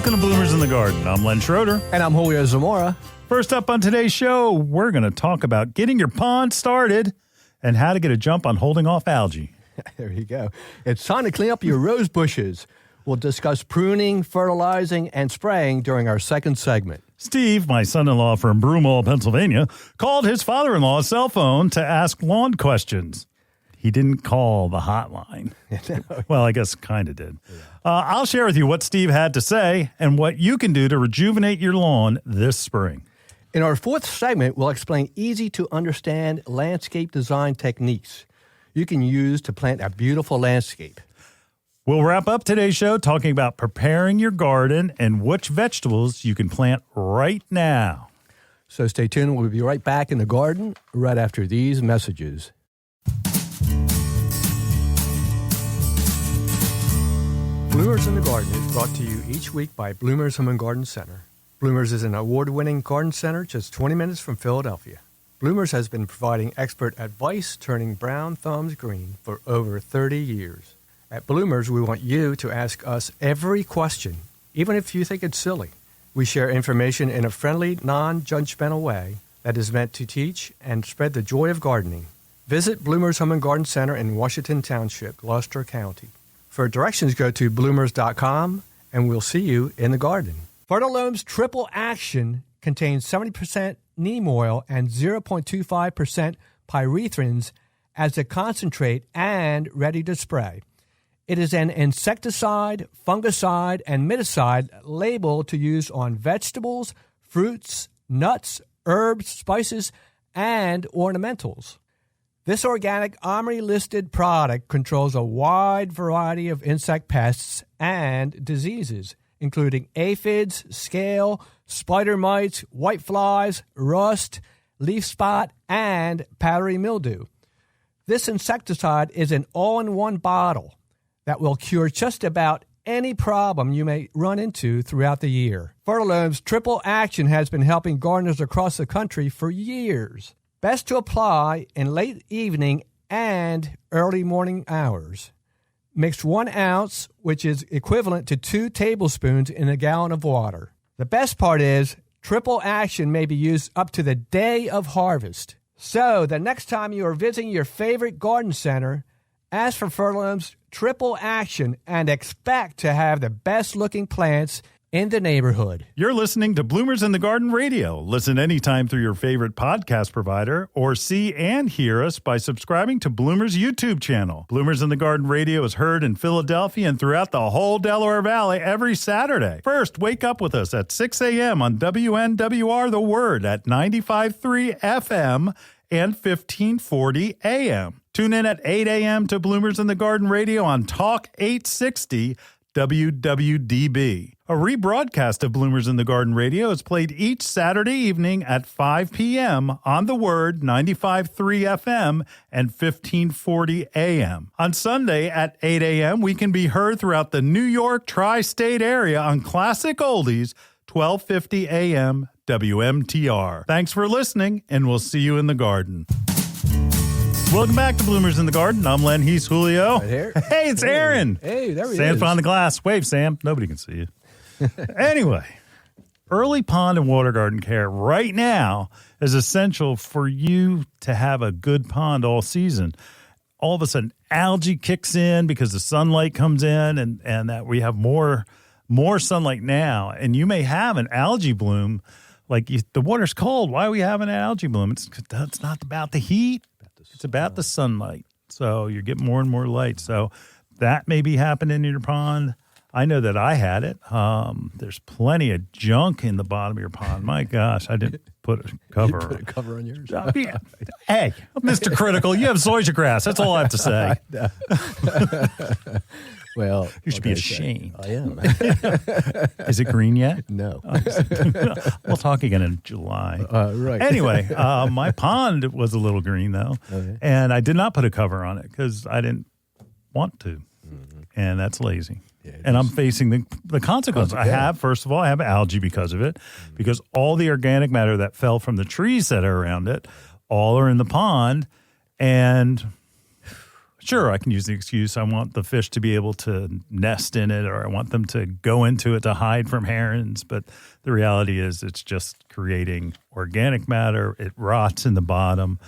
Welcome to Bloomers in the Garden. I'm Len Schroeder. And I'm Julio Zamora. First up on today's show, we're going to talk about getting your pond started and how to get a jump on holding off algae. There you go. It's time to clean up your rose bushes. We'll discuss pruning, fertilizing, and spraying during our second segment. Steve, my son-in-law from Broomall, Pennsylvania, called his father-in-law's cell phone to ask lawn questions. He didn't call the hotline. Well, I guess kind of did. I'll share with you what Steve had to say and what you can do to rejuvenate your lawn this spring. In our fourth segment, we'll explain easy-to-understand landscape design techniques you can use to plant a beautiful landscape. We'll wrap up today's show talking about preparing your garden and which vegetables you can plant right now. So stay tuned. We'll be right back in the garden right after these messages. Bloomers in the Garden is brought to you each week by Bloomers Home and Garden Center. Bloomers is an award-winning garden center just 20 minutes from Philadelphia. Bloomers has been providing expert advice turning brown thumbs green for over 30 years. At Bloomers, we want you to ask us every question, even if you think it's silly. We share information in a friendly, non-judgmental way that is meant to teach and spread the joy of gardening. Visit Bloomers Home and Garden Center in Washington Township, Gloucester County. For directions, go to bloomers.com, and we'll see you in the garden. Fertilome's Triple Action contains 70% neem oil and 0.25% pyrethrins as a concentrate and ready to spray. It is an insecticide, fungicide, and miticide labeled to use on vegetables, fruits, nuts, herbs, spices, and ornamentals. This organic OMRI-listed product controls a wide variety of insect pests and diseases, including aphids, scale, spider mites, whiteflies, rust, leaf spot, and powdery mildew. This insecticide is an all-in-one bottle that will cure just about any problem you may run into throughout the year. Fertilome's Triple Action has been helping gardeners across the country for years. Best to apply in late evening and early morning hours. Mix 1 ounce, which is equivalent to 2 tablespoons in a gallon of water. The best part is Triple Action may be used up to the day of harvest. So the next time you are visiting your favorite garden center, ask for Fertilome's Triple Action and expect to have the best looking plants in the neighborhood. You're listening to Bloomers in the Garden Radio. Listen anytime through your favorite podcast provider or see and hear us by subscribing to Bloomers YouTube channel. Bloomers in the Garden Radio is heard in Philadelphia and throughout the whole Delaware Valley every Saturday. First, wake up with us at 6 a.m. on WNWR The Word at 95.3 FM and 1540 AM. Tune in at 8 a.m. to Bloomers in the Garden Radio on Talk 860 WWDB. A rebroadcast of Bloomers in the Garden Radio is played each Saturday evening at 5 p.m. on The Word, 95.3 FM and 1540 AM. On Sunday at 8 a.m., we can be heard throughout the New York Tri-State Area on Classic Oldies, 1250 AM WMTR. Thanks for listening, and we'll see you in the garden. Welcome back to Bloomers in the Garden. I'm Len. He's Julio. Right here. Hey, it's Aaron. Hey, there he is. Stand behind the glass. Wave, Sam. Nobody can see you. Anyway, early pond and water garden care right now is essential for you to have a good pond all season. All of a sudden, algae kicks in because the sunlight comes in and that we have more sunlight now. And you may have an algae bloom. The water's cold. Why are we having an algae bloom? It's not about the heat. It's about the sunlight. So you get more and more light. So that may be happening in your pond. I know that I had it. There's plenty of junk in the bottom of your pond. My gosh, I didn't put a cover on. Put a cover on yours. Hey, Mr. Critical, you have zoysia grass. That's all I have to say. Well, you should be ashamed. I am. Is it green yet? No. We'll talk again in July. Right. Anyway, my pond was a little green, though, and I did not put a cover on it because I didn't want to, and that's lazy. Yeah, and I'm facing the consequences. First of all, I have algae because of it, because all the organic matter that fell from the trees that are around it, all are in the pond, and Sure, I can use the excuse I want the fish to be able to nest in it, or I want them to go into it to hide from herons. But the reality is it's just creating organic matter. It rots in the bottom.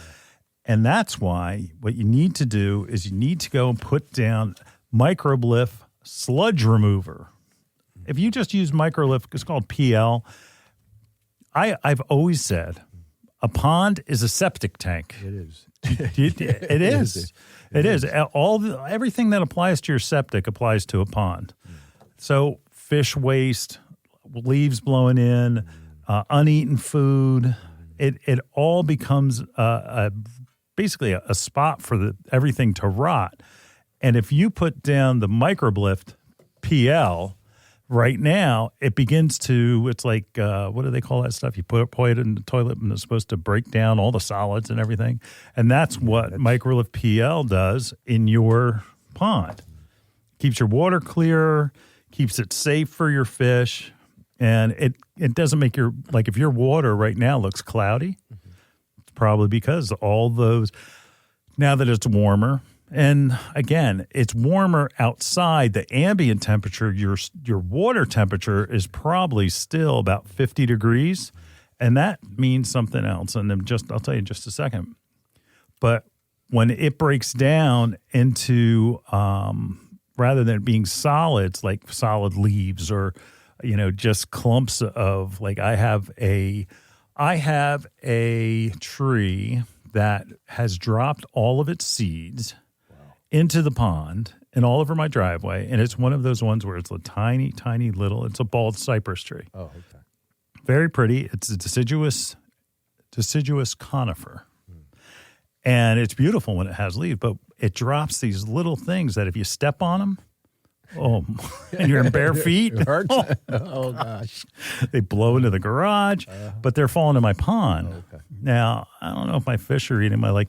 And that's why what you need to do is you need to go and put down microlith sludge remover. If you just use microlith, it's called PL. I've always said a pond is a septic tank. It is. It is. It is. Everything that applies to your septic applies to a pond. So fish waste, leaves blowing in, uneaten food, it all becomes basically a spot for everything to rot. And if you put down the microlith PL, right now, it begins to, it's like, what do they call that stuff? You put it in the toilet and it's supposed to break down all the solids and everything. And that's what microlith PL does in your pond. Keeps your water clear, keeps it safe for your fish. And it doesn't make if your water right now looks cloudy, it's probably because all those, now that it's warmer, and again, it's warmer outside. The ambient temperature, your water temperature is probably still about 50 degrees, and that means something else. And I'll tell you in just a second. But when it breaks down into rather than being solids like solid leaves or just clumps of I have a tree that has dropped all of its seeds into the pond and all over my driveway. And it's one of those ones where it's a tiny, tiny little, it's a bald cypress tree. Oh, okay. Very pretty. It's a deciduous conifer. And it's beautiful when it has leaves, but it drops these little things that if you step on them, and you're in bare feet. It hurts. Oh, gosh. They blow into the garage, but they're falling in my pond. Oh, okay. Now, I don't know if my fish are eating them.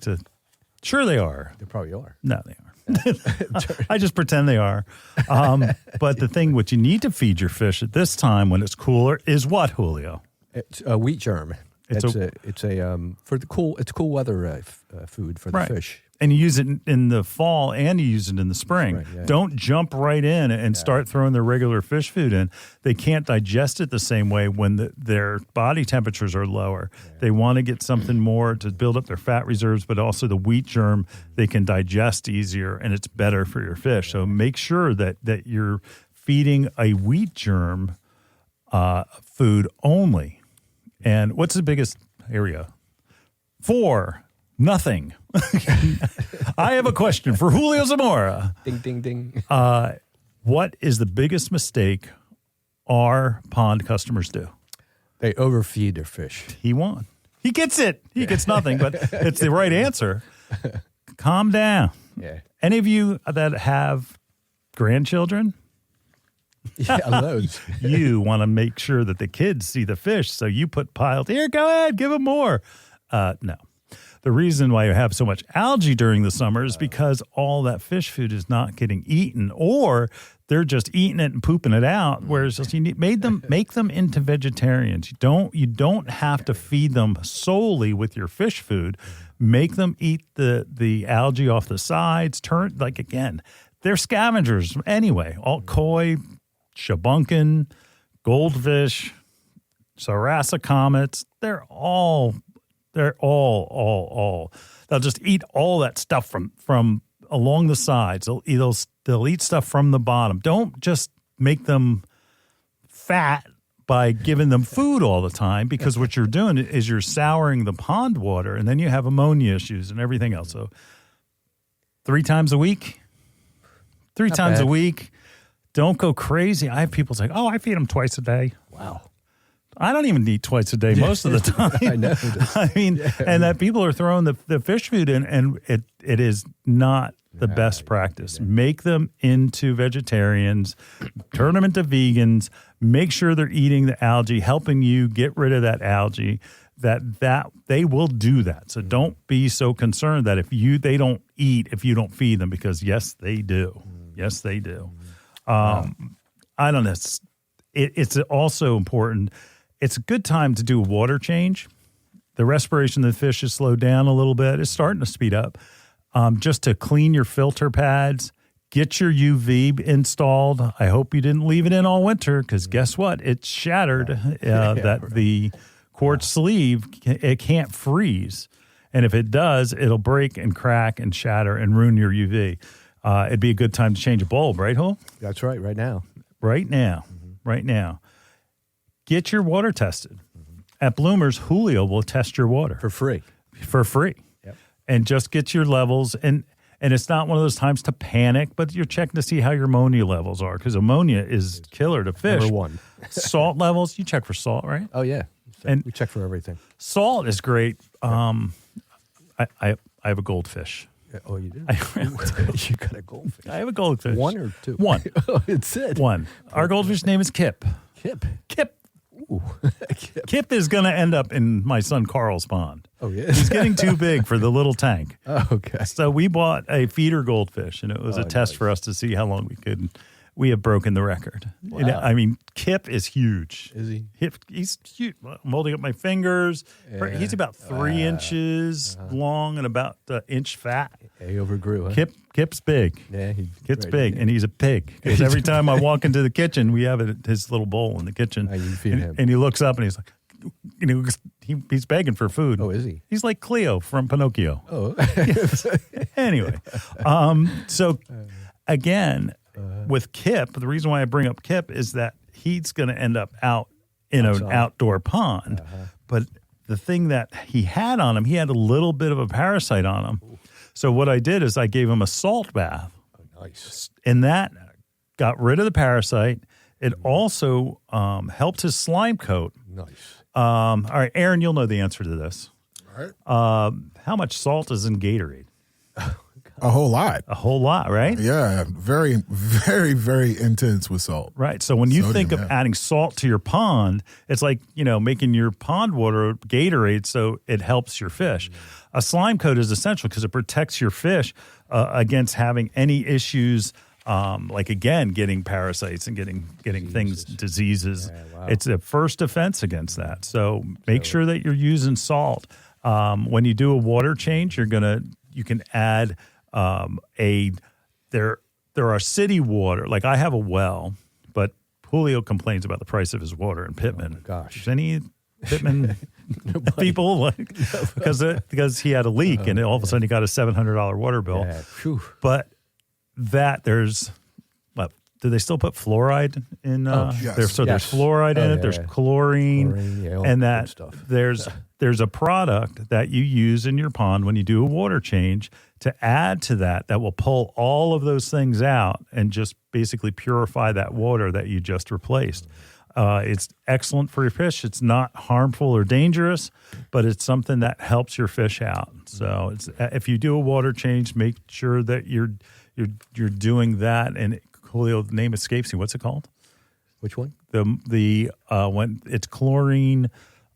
Sure they are. They probably are. No, they are. I just pretend they are. But the thing what you need to feed your fish at this time when it's cooler is what, Julio? It's a wheat germ. It's cool weather food for the fish. And you use it in the fall and you use it in the spring. Yeah. Don't jump right in and start throwing their regular fish food in. They can't digest it the same way when their body temperatures are lower. Yeah. They want to get something more to build up their fat reserves, but also the wheat germ they can digest easier, and it's better for your fish. So make sure that you're feeding a wheat germ food only. And what's the biggest area? 4. Nothing. I have a question for Julio Zamora. Ding, ding, ding. What is the biggest mistake our pond customers do? They overfeed their fish. He won. He gets it. He gets nothing, but it's the right answer. Calm down. Yeah. Any of you that have grandchildren? Yeah, loads. You want to make sure that the kids see the fish, so you put piles. Here, go ahead, give them more. No. The reason why you have so much algae during the summer is because all that fish food is not getting eaten, or they're just eating it and pooping it out. Whereas you make them into vegetarians. You don't have to feed them solely with your fish food. Make them eat the algae off the sides. They're scavengers anyway. All koi, shabunkin, goldfish, sarasa comets. They're all. They'll just eat all that stuff from along the sides. They'll eat stuff from the bottom. Don't just make them fat by giving them food all the time, because what you're doing is you're souring the pond water, and then you have ammonia issues and everything else. So 3 times a week. Not times bad. A week. Don't go crazy. I have people say, I feed them twice a day. Wow. I don't even eat twice a day most of the time. I know. And that people are throwing the fish food in, and it is not the best practice. Yeah. Make them into vegetarians, turn them into vegans, make sure they're eating the algae, helping you get rid of that algae, that they will do that. So don't be so concerned that they don't eat if you don't feed them, because yes, they do. Yes, they do. I don't know. It's also important. It's a good time to do a water change. The respiration of the fish is slowed down a little bit. It's starting to speed up. just to clean your filter pads. Get your UV installed. I hope you didn't leave it in all winter because guess what? It's shattered. The quartz sleeve, it can't freeze. And if it does, it'll break and crack and shatter and ruin your UV. It'd be a good time to change a bulb, right, Hul? That's right, right now. Right now. Right now. Get your water tested. At Bloomers, Julio will test your water. For free. Yep. And just get your levels. And it's not one of those times to panic, but you're checking to see how your ammonia levels are because ammonia is killer to fish. Number one. Salt levels, you check for salt, right? Oh, yeah. And we check for everything. Salt is great. I have a goldfish. Oh, you do? You got a goldfish. I have a goldfish. One or two? One. Oh, it's it. One. Our goldfish name is Kip. Kip. Ooh. Kip is going to end up in my son Carl's pond. Oh, yeah? He's getting too big for the little tank. Oh, okay. So we bought a feeder goldfish, and it was a test for us to see how long we could. We have broken the record. Wow. And, I mean, Kip is huge. Is he? He's huge. I'm holding up my fingers. Yeah. He's about 3 inches long and about an inch fat. He overgrew, huh? Kip's big. Yeah, Kip's big, and he's a pig. Because every time I walk into the kitchen, we have his little bowl in the kitchen. You feed him. And he looks up and he's like, he's begging for food. Oh, is he? He's like Cleo from Pinocchio. Oh. Anyway, so again, with Kip, the reason why I bring up Kip is that he's going to end up out in an outdoor pond. But the thing that he had on him, he had a little bit of a parasite on him. So what I did is I gave him a salt bath. Oh, nice. And that got rid of the parasite. It also helped his slime coat. Nice. All right, Aaron, you'll know the answer to this. All right. How much salt is in Gatorade? A whole lot. A whole lot, right? Yeah, very, very, very intense with salt. Right. So when you Sodium, think of adding salt to your pond, it's like, making your pond water Gatorade so it helps your fish. A slime coat is essential because it protects your fish against having any issues like, again, getting parasites and getting things, diseases. Yeah, wow. It's a first defense against that. So make sure that you're using salt. When you do a water change, you can add there are city water. Like I have a well, but Julio complains about the price of his water in Pittman. Oh my gosh. Is any Pittman people because he had a leak and all of a sudden he got a $700 water bill. Yeah. But there's do they still put fluoride in? Yes. There's fluoride in it. There's chlorine, and that stuff. There's a product that you use in your pond when you do a water change to add to that will pull all of those things out and just basically purify that water that you just replaced. It's excellent for your fish. It's not harmful or dangerous, but it's something that helps your fish out. So if you do a water change, make sure that you're doing that. And Julio, the name escapes me. What's it called? Which one? The when it's chlorine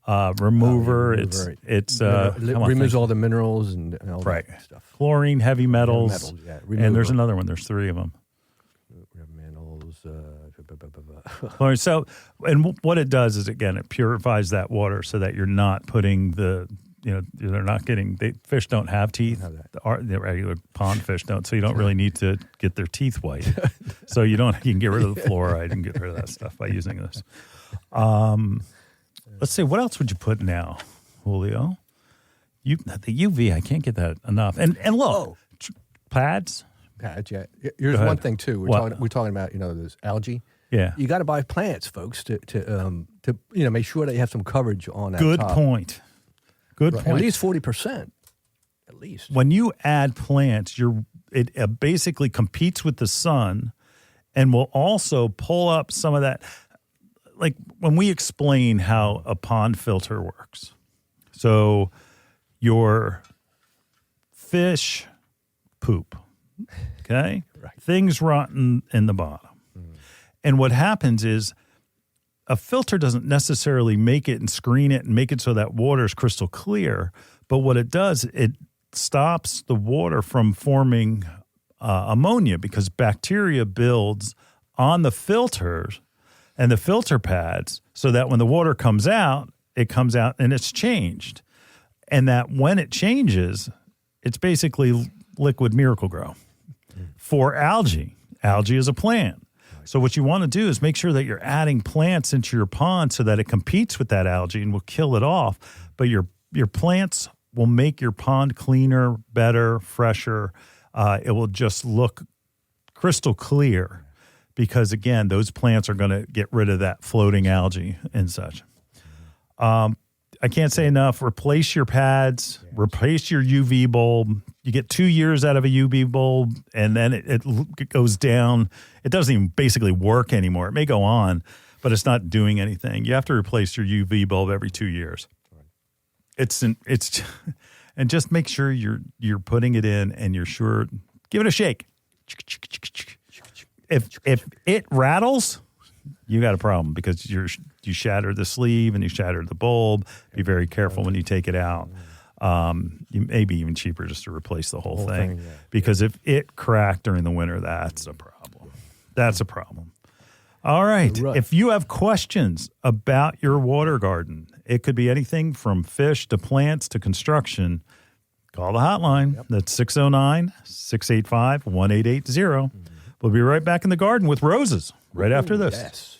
remover. It's removes all the minerals and all that stuff. Chlorine, heavy metals, and there's another one. There's 3 of them. Chlorine. So, and what it does is again, it purifies that water so that you're not putting they're not getting. Fish don't have teeth. The regular pond fish don't, so you don't really need to get their teeth white. So you can get rid of the fluoride and get rid of that stuff by using this. Let's see, what else would you put now, Julio? The UV, I can't get that enough. And look, pads. Pads, yeah. Here's one thing too. We're talking about there's algae. Yeah, you got to buy plants, folks, to make sure that you have some coverage on that. Good top. point. Good point. At least 40%. At least. When you add plants, it basically competes with the sun, and will also pull up some of that. Like when we explain how a pond filter works, so your fish poop, okay, right. Things rotten in the bottom, and what happens is, a filter doesn't necessarily make it and screen it and make it so that water is crystal clear. But what it does, it stops the water from forming ammonia because bacteria builds on the filters and the filter pads so that when the water comes out, it comes out and it's changed. And that when it changes, it's basically liquid Miracle Grow. For algae is a plant. So what you want to do is make sure that you're adding plants into your pond so that it competes with that algae and will kill it off. But your plants will make your pond cleaner, better, fresher. It will just look crystal clear because, again, those plants are going to get rid of that floating algae and such. I can't say enough. Replace your pads. Replace your UV bulb. You get 2 years out of a UV bulb, and then it goes down. It doesn't even basically work anymore. It may go on, but it's not doing anything. You have to replace your UV bulb every 2 years. And just make sure you're putting it in, and you're sure. Give it a shake. If it rattles, you got a problem because you shatter the sleeve and you shatter the bulb. Be very careful when you take it out. You may be even cheaper just to replace the whole thing because if it cracked during the winter, that's a problem. That's a problem. All right. If you have questions about your water garden, it could be anything from fish to plants to construction. Call the hotline. That's 609-685-1880. We'll be right back in the garden with roses right after this. Yes.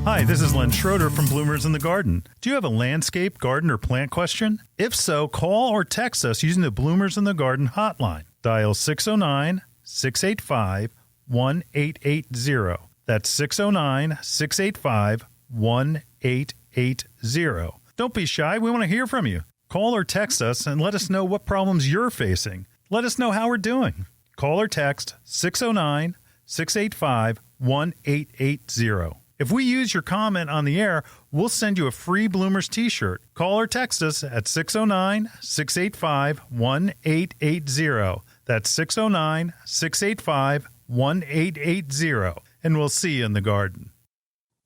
Hi, this is Len Schroeder from Bloomers in the Garden. Do you have a landscape, garden, or plant question? If so, call or text us using the Bloomers in the Garden hotline. Dial 609-685-1880. That's 609-685-1880. Don't be shy. We want to hear from you. Call or text us and let us know what problems you're facing. Let us know how we're doing. Call or text 609-685-1880. If we use your comment on the air, we'll send you a free Bloomers t-shirt. Call or text us at 609-685-1880. That's 609-685-1880. And we'll see you in the garden.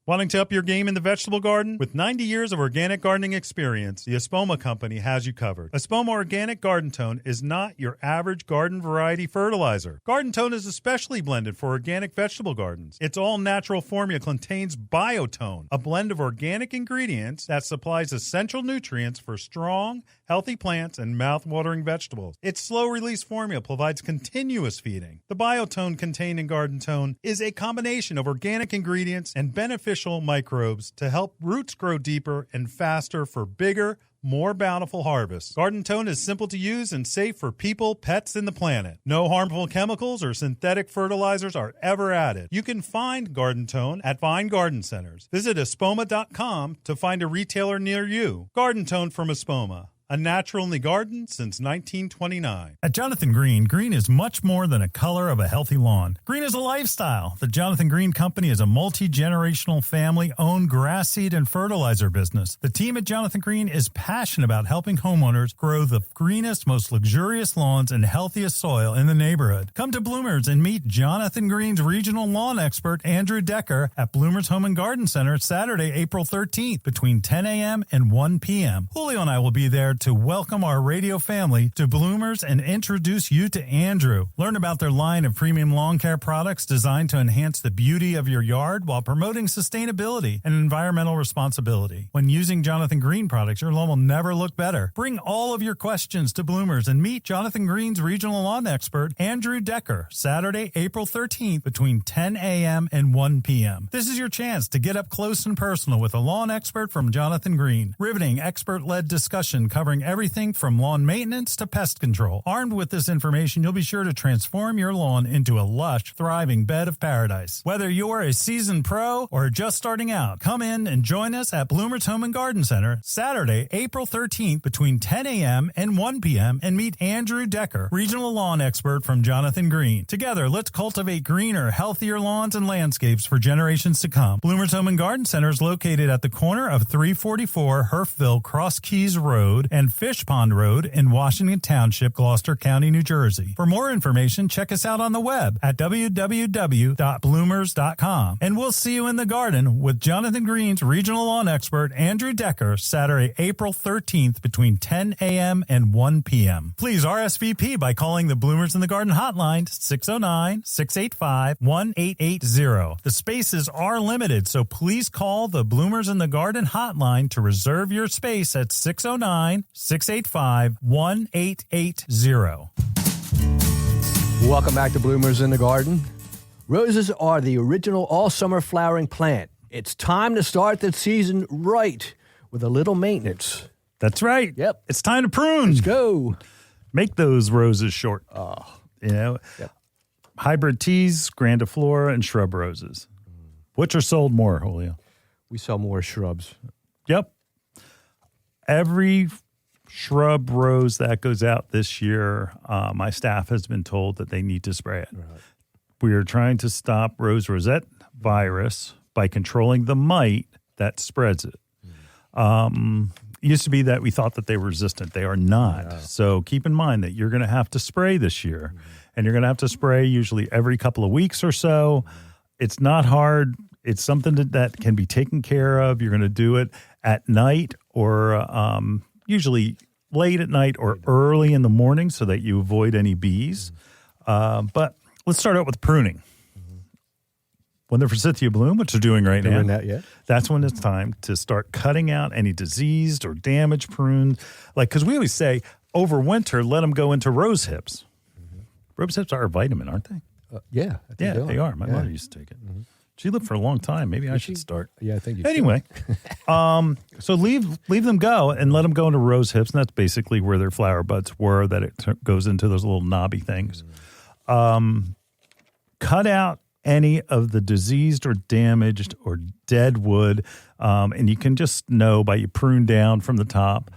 Wanting to up your game in the vegetable garden? With 90 years of organic gardening experience, the Espoma Company has you covered. Espoma Organic Garden Tone is not your average garden variety fertilizer. Garden Tone is especially blended for organic vegetable gardens. Its all-natural formula contains Biotone, a blend of organic ingredients that supplies essential nutrients for strong, healthy plants and mouth-watering vegetables. Its slow-release formula provides continuous feeding. The Biotone contained in Garden Tone is a combination of organic ingredients and beneficial microbes to help roots grow deeper and faster for bigger, more bountiful harvests. Garden Tone is simple to use and safe for people, pets, and the planet. No harmful chemicals or synthetic fertilizers are ever added. You can find Garden Tone at fine garden centers. Visit espoma.com to find a retailer near you. Garden Tone from Espoma. A natural in the garden since 1929. At Jonathan Green, green is much more than a color of a healthy lawn. Green is a lifestyle. The Jonathan Green Company is a multi-generational family-owned grass seed and fertilizer business. The team at Jonathan Green is passionate about helping homeowners grow the greenest, most luxurious lawns and healthiest soil in the neighborhood. Come to Bloomers and meet Jonathan Green's regional lawn expert, Andrew Decker, at Bloomers Home and Garden Center Saturday, April 13th between 10 a.m. and 1 p.m. Julio and I will be there to welcome our radio family to Bloomers and introduce you to Andrew. Learn about their line of premium lawn care products designed to enhance the beauty of your yard while promoting sustainability and environmental responsibility. When using Jonathan Green products, your lawn will never look better. Bring all of your questions to Bloomers and meet Jonathan Green's regional lawn expert, Andrew Decker, Saturday, April 13th between 10 a.m. and 1 p.m. This is your chance to get up close and personal with a lawn expert from Jonathan Green. Riveting, expert-led discussion covering everything from lawn maintenance to pest control. Armed with this information, you'll be sure to transform your lawn into a lush, thriving bed of paradise. Whether you're a seasoned pro or just starting out, come in and join us at Bloomers Home and Garden Center Saturday, April 13th between 10 a.m. and 1 p.m. and meet Andrew Decker, regional lawn expert from Jonathan Green. Together, let's cultivate greener, healthier lawns and landscapes for generations to come. Bloomers Home and Garden Center is located at the corner of 344 Herfville Cross Keys Road and Fish Pond Road in Washington Township, Gloucester County, New Jersey. For more information, check us out on the web at www.bloomers.com. And we'll see you in the garden with Jonathan Green's regional lawn expert, Andrew Decker, Saturday, April 13th between 10 a.m. and 1 p.m. Please RSVP by calling the Bloomers in the Garden hotline, 609-685-1880. The spaces are limited, so please call the Bloomers in the Garden hotline to reserve your space at 609-685-1880. Welcome back to Bloomers in the Garden. Roses are the original all-summer flowering plant. It's time to start the season right with a little maintenance. That's right. Yep. It's time to prune. Let's go. Make those roses short. Yep. Hybrid teas, grandiflora, and shrub roses. Which are sold more, Julio? We sell more shrubs. Yep. Every shrub rose that goes out this year, my staff has been told that they need to spray it. Right. We are trying to stop rose rosette virus by controlling the mite that spreads it. It used to be that we thought that they were resistant. They are not. Yeah. So keep in mind that you're going to have to spray this year, and you're going to have to spray usually every couple of weeks or so. It's not hard. It's something that can be taken care of. You're going to do it at night or usually late at night or early in the morning so that you avoid any bees. But let's start out with pruning. When the forsythia bloom, which they're doing right now, Doing that yet? that's when it's time to start cutting out any diseased or damaged prunes. Because we always say over winter, let them go into rose hips. Rose hips are a vitamin, aren't they? Yeah. I think Yeah, they are. My mother used to take it. She lived for a long time. Maybe I should start. Yeah, I think you Anyway, so leave them go and let them go into rose hips, and that's basically where their flower buds were, that it goes into those little knobby things. Cut out any of the diseased or damaged or dead wood, and you can just know by you prune down from the top.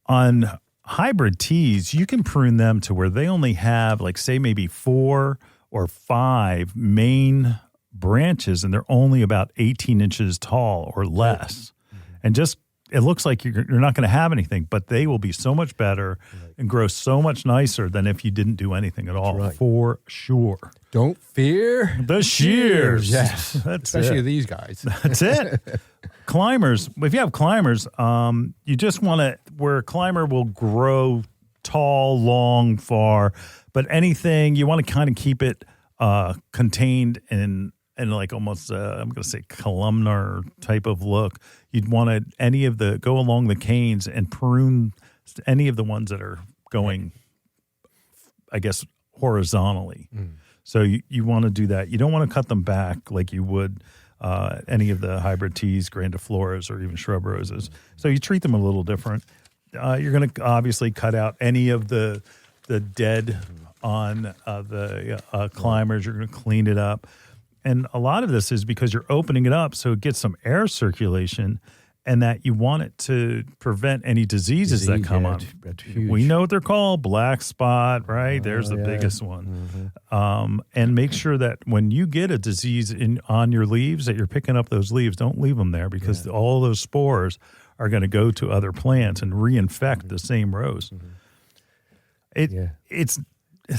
On hybrid teas, you can prune them to where they only have, like, say, maybe 4 or 5 main branches, and they're only about 18 inches tall or less. And just, it looks like you're not going to have anything, but they will be so much better and grow so much nicer than if you didn't do anything at all, for sure. Don't fear The shears. Yes. That's Especially it. these guys. That's it. Climbers, if you have climbers, you just want to, where a climber will grow tall, long, far, but anything, you want to kind of keep it contained in like almost, I'm going to say columnar type of look. You'd want to, go along the canes and prune any of the ones that are going, I guess, horizontally. So you want to do that. You don't want to cut them back like you would any of the hybrid teas, grandifloras, or even shrub roses. So you treat them a little different. You're going to obviously cut out any of the dead on the climbers. You're going to clean it up. And a lot of this is because you're opening it up so it gets some air circulation, and that you want it to prevent any diseases that come on. That's huge. We know what they're called, black spot, right? There's the biggest one. And make sure that when you get a disease on your leaves, that you're picking up those leaves. Don't leave them there, because all those spores are going to go to other plants and reinfect the same rose. It's,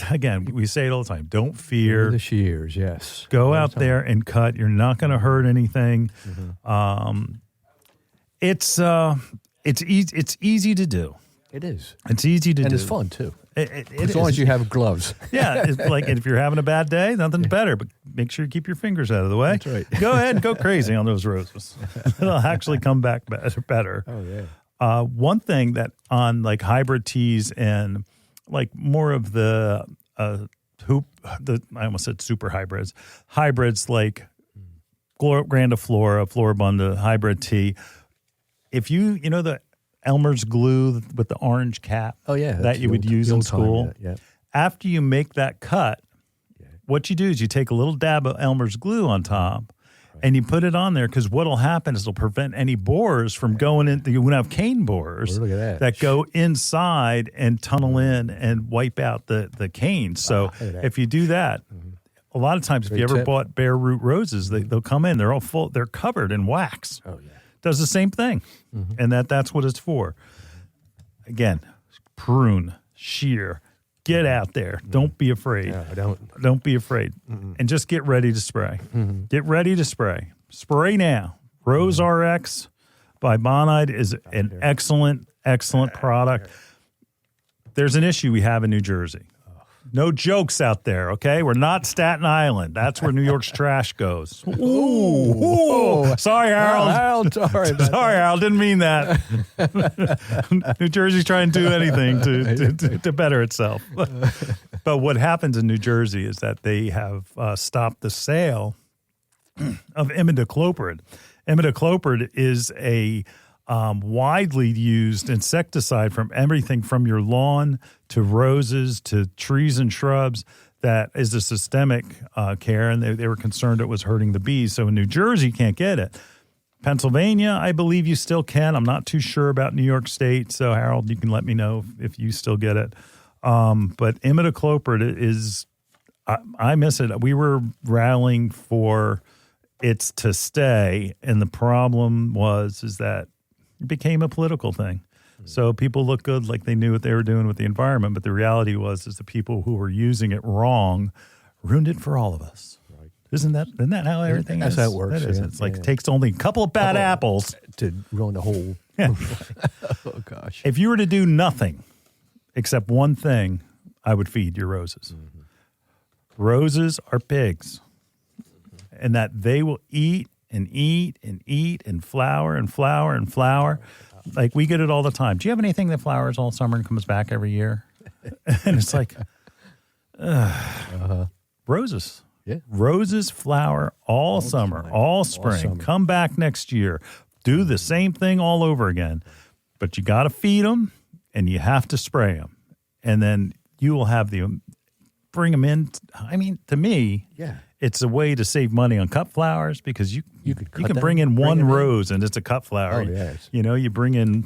again, we say it all the time, don't fear. The shears, yes. Go out there and cut. You're not going to hurt anything. It's easy to do. It is. It's easy to do. And it's fun, too. As long as you have gloves. Yeah, it's like if you're having a bad day, nothing's better, but make sure you keep your fingers out of the way. That's right. Go ahead and go crazy on those roses. It'll actually come back better. Oh, yeah. One thing that on like hybrid teas and like more of the I almost said super hybrids like grandiflora, floribunda, hybrid tea. If you know the Elmer's glue with the orange cap that you would use in school, after you make that cut, what you do is you take a little dab of Elmer's glue on top and you put it on there, because what will happen is it'll prevent any borers from going in. You won't have cane borers that go inside and tunnel in and wipe out the canes. So if you do that, a lot of times if you ever bought bare root roses, they'll come in, they're all full, they're covered in wax. Oh, yeah. Does the same thing, and that's what it's for. again, prune, shear, get out there. Don't be afraid. No, Don't be afraid. And just get ready to spray. Get ready to spray. Spray now. Rose RX by Bonide is an excellent product. There's an issue we have in New Jersey. No jokes out there, okay? We're not Staten Island. That's where New York's trash goes. Ooh. Sorry, Harold. Sorry, Harold. Didn't mean that. New Jersey's trying to do anything to better itself. But what happens in New Jersey is that they have stopped the sale of imidacloprid. Imidacloprid is a widely used insecticide from everything from your lawn to roses to trees and shrubs that is a systemic care, and they were concerned it was hurting the bees. So in New Jersey, you can't get it. Pennsylvania, I believe you still can. I'm not too sure about New York State, so Harold, you can let me know if you still get it. But imidacloprid is, I miss it. We were rallying for it's to stay, and the problem is that it became a political thing. So people look good like they knew what they were doing with the environment, but the reality is the people who were using it wrong ruined it for all of us. Right. Isn't that how everything is? That's how it works. That is. It's like it takes only a couple of bad apples to ruin the whole. Oh, gosh. If you were to do nothing except one thing, I would feed your roses. Roses are pigs, and that they will eat and eat and eat and flower and flower and flower. Like, we get it all the time. Do you have anything that flowers all summer and comes back every year? And it's like, roses. Yeah. Roses flower all summer, time. all spring. Summer. Come back next year. Do the same thing all over again. But you got to feed them, and you have to spray them. And then you will have bring them in. I mean, to me, it's a way to save money on cut flowers, because you can bring in one rose and it's a cut flower. Oh, yes. You bring in,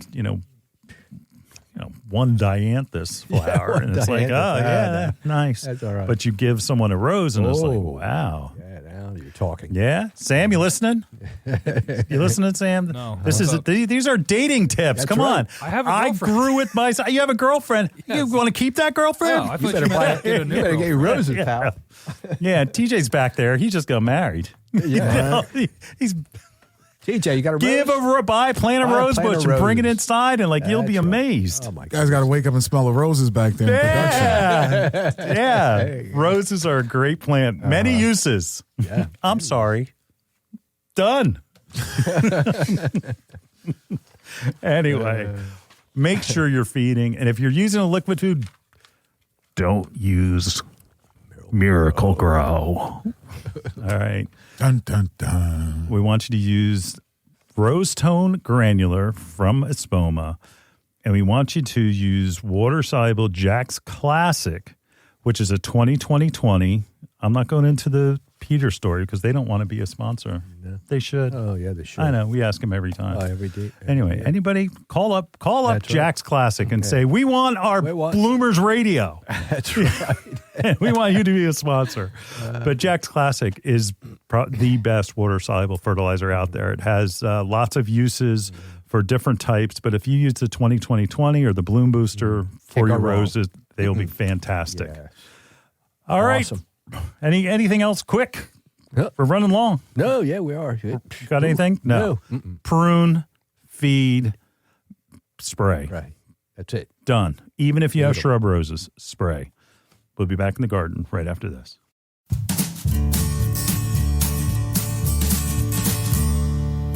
one dianthus flower, and it's like, nice. That's all right. But you give someone a rose, and it's like, wow. Yeah, now you're talking. Yeah, Sam, you listening? You listening, Sam? No. These are dating tips. That's Come right. on. I have a girlfriend. grew with myself. You have a girlfriend. Yes. You want to keep that girlfriend? Oh, I You thought better you might get a you new better get your girlfriend. roses, pal. Yeah, TJ's back there. He just got married. Yeah. He's TJ, you got a rose? plant a rose plant a bush and bring it rose. inside, and you'll be That's right. amazed. Oh, my You guys got to wake up and smell the roses back there in production. Yeah. Roses are a great plant. Many uses. Yeah. I'm sorry. Done. Anyway, make sure you're feeding. And if you're using a liquid food, don't use Miracle Grow. All right. Dun, dun, dun. We want you to use Rose Tone Granular from Espoma. And we want you to use water-soluble Jack's Classic, which is a 20-20-20. I'm not going into the Peter story because they don't want to be a sponsor. No. They should. Oh, yeah, they should. I know. We ask them every time. Oh, every day. Anyway, anybody call up That's right. Jack's Classic and say, we want our Bloomers Radio. That's right. We want you to be a sponsor. But Jack's Classic is the best water-soluble fertilizer out there. It has lots of uses for different types, but if you use the 20-20-20 or the Bloom Booster for your roses, they'll be fantastic. Yes. All right. Awesome. Anything else quick? Yep. We're running long. No, yeah, we are. Got anything? No. Prune, feed, spray. Right. That's it. Done. Even if you have shrub roses, spray. We'll be back in the garden right after this.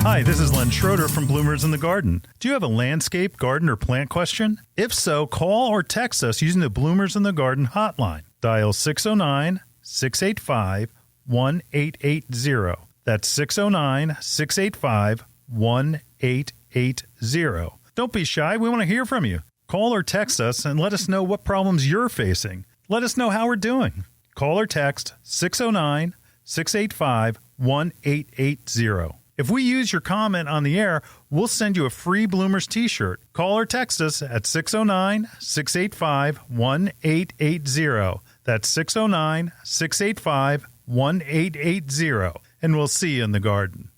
Hi, this is Len Schroeder from Bloomers in the Garden. Do you have a landscape, garden, or plant question? If so, call or text us using the Bloomers in the Garden hotline. Dial 609-685-1880. That's 609-685-1880. Don't be shy. We want to hear from you. Call or text us and let us know what problems you're facing. Let us know how we're doing. Call or text 609-685-1880. If we use your comment on the air, we'll send you a free Bloomers t-shirt. Call or text us at 609-685-1880. That's 609-685-1880. And we'll see you in the garden.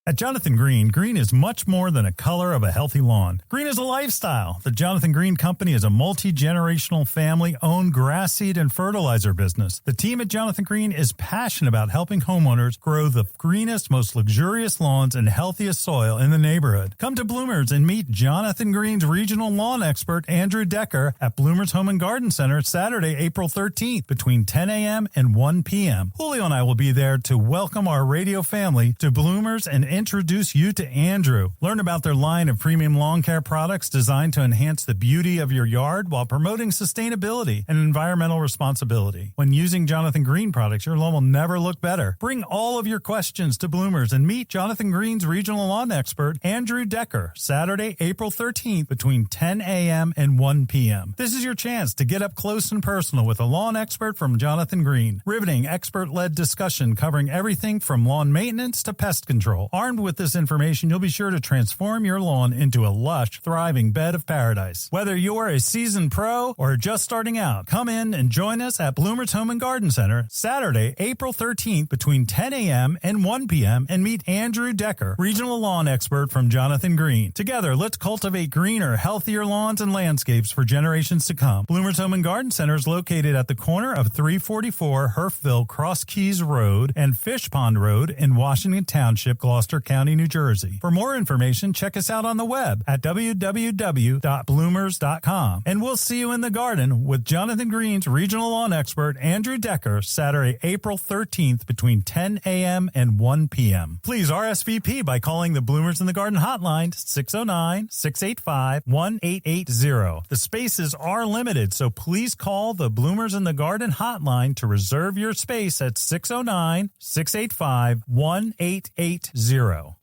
At Jonathan Green, green is much more than a color of a healthy lawn. Green is a lifestyle. The Jonathan Green Company is a multi-generational family-owned grass seed and fertilizer business. The team at Jonathan Green is passionate about helping homeowners grow the greenest, most luxurious lawns and healthiest soil in the neighborhood. Come to Bloomers and meet Jonathan Green's regional lawn expert, Andrew Decker, at Bloomers Home and Garden Center Saturday, April 13th between 10 a.m. and 1 p.m. Julio and I will be there to welcome our radio family to Bloomers and introduce you to Andrew. Learn about their line of premium lawn care products designed to enhance the beauty of your yard while promoting sustainability and environmental responsibility. When using Jonathan Green products, your lawn will never look better. Bring all of your questions to Bloomers and meet Jonathan Green's regional lawn expert, Andrew Decker, Saturday, April 13th between 10 a.m. and 1 p.m. This is your chance to get up close and personal with a lawn expert from Jonathan Green. Riveting, expert-led discussion covering everything from lawn maintenance to pest control. Armed with this information, you'll be sure to transform your lawn into a lush, thriving bed of paradise. Whether you're a seasoned pro or just starting out, come in and join us at Bloomers Home and Garden Center Saturday, April 13th between 10 a.m. and 1 p.m. and meet Andrew Decker, regional lawn expert from Jonathan Green. Together, let's cultivate greener, healthier lawns and landscapes for generations to come. Bloomers Home and Garden Center is located at the corner of 344 Herfville Cross Keys Road and Fish Pond Road in Washington Township, Gloucester County, New Jersey. For more information, check us out on the web at www.bloomers.com. And we'll see you in the garden with Jonathan Green's regional lawn expert, Andrew Decker, Saturday, April 13th between 10 a.m. and 1 p.m. Please RSVP by calling the Bloomers in the Garden hotline, 609-685-1880. The spaces are limited, so please call the Bloomers in the Garden hotline to reserve your space at 609-685-1880.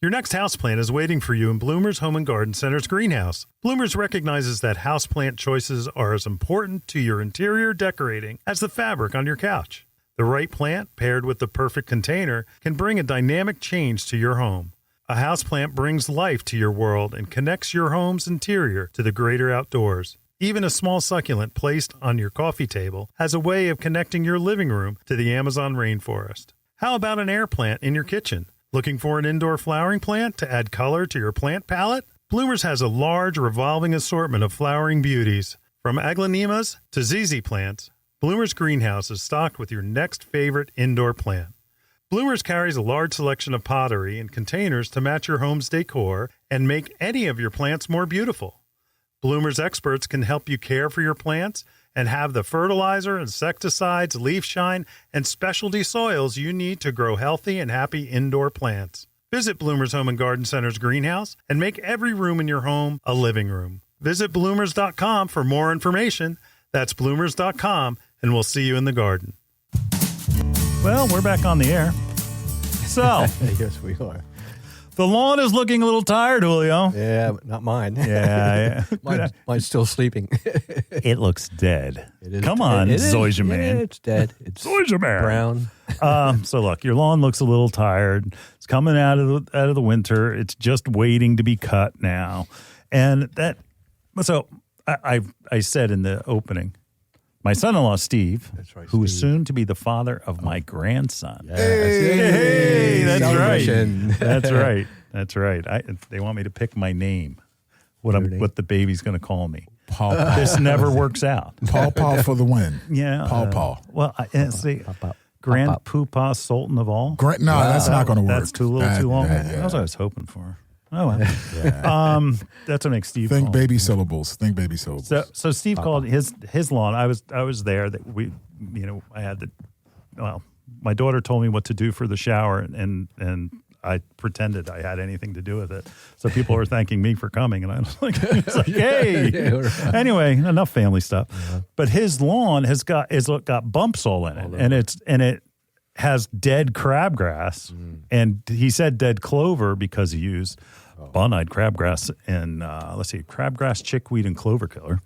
Your next houseplant is waiting for you in Bloomers Home and Garden Center's greenhouse. Bloomers recognizes that houseplant choices are as important to your interior decorating as the fabric on your couch. The right plant, paired with the perfect container, can bring a dynamic change to your home. A houseplant brings life to your world and connects your home's interior to the greater outdoors. Even a small succulent placed on your coffee table has a way of connecting your living room to the Amazon rainforest. How about an air plant in your kitchen? Looking for an indoor flowering plant to add color to your plant palette? Bloomers has a large revolving assortment of flowering beauties. From aglaonemas to ZZ plants, Bloomers Greenhouse is stocked with your next favorite indoor plant. Bloomers carries a large selection of pottery and containers to match your home's decor and make any of your plants more beautiful. Bloomers experts can help you care for your plants and have the fertilizer, insecticides, leaf shine, and specialty soils you need to grow healthy and happy indoor plants. Visit Bloomers Home and Garden Center's greenhouse and make every room in your home a living room. Visit bloomers.com for more information. That's bloomers.com, and we'll see you in the garden. Well, we're back on the air. So, Yes, we are. the lawn is looking a little tired, Julio. Yeah, but not mine. Yeah. Mine's still sleeping. It looks dead. It is, Come on, Zoysia Yeah, man. it's dead. It's Zoysia man. brown. So look, your lawn looks a little tired. It's coming out of the winter. It's just waiting to be cut now. And so I said in the opening, my son-in-law, Steve, That's right, who is Steve. soon to be the father of my grandson. Hey, that's celebration. right. That's right. That's right. They want me to pick my name, what the baby's going to call me. Paw Paw. This never works out. Paw Paw for the win. Yeah. Paw Paw. Well, see, Grand Poopah Sultan of all. No, that's not going to work. That's too long. Yeah. That's what I was hoping for. Oh, well. That's what makes Steve Think call. baby syllables. Think baby syllables. So Steve called his lawn. I was there. That I had to. Well, my daughter told me what to do for the shower, and I pretended I had anything to do with it. So people were thanking me for coming, and I was like, hey. Anyway, enough family stuff. Yeah. But his lawn has got bumps all in it, and it has dead crabgrass, and he said dead clover because he used Bonide crabgrass and crabgrass, chickweed, and clover killer